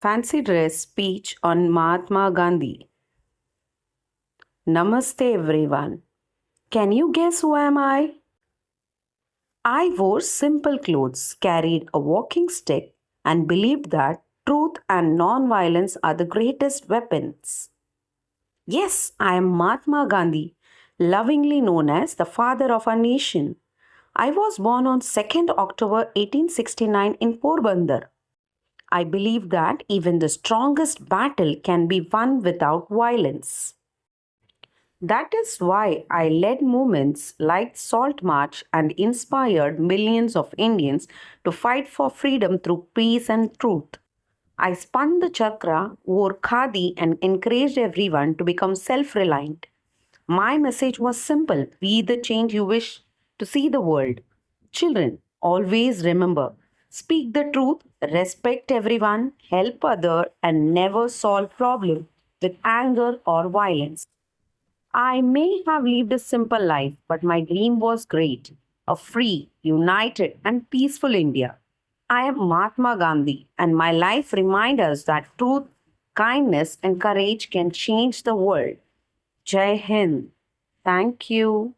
Fancy dress speech on Mahatma Gandhi. Namaste everyone. Can you guess who am I? I wore simple clothes, carried a walking stick, and believed that truth and non-violence are the greatest weapons. Yes, I am Mahatma Gandhi, lovingly known as the father of our nation. I was born on 2nd October 1869 in Porbandar. I believe that even the strongest battle can be won without violence. That is why I led movements like Salt March and inspired millions of Indians to fight for freedom through peace and truth. I spun the chakra, wore khadi, and encouraged everyone to become self reliant. My message was simple: be the change you wish to see the world. Children, always remember, speak the truth, respect everyone, help others, and never solve problems with anger or violence. I may have lived a simple life, but my dream was great: a free, united, and peaceful India. I am Mahatma Gandhi, and my life reminds us that truth, kindness, and courage can change the world. Jai Hind. Thank you.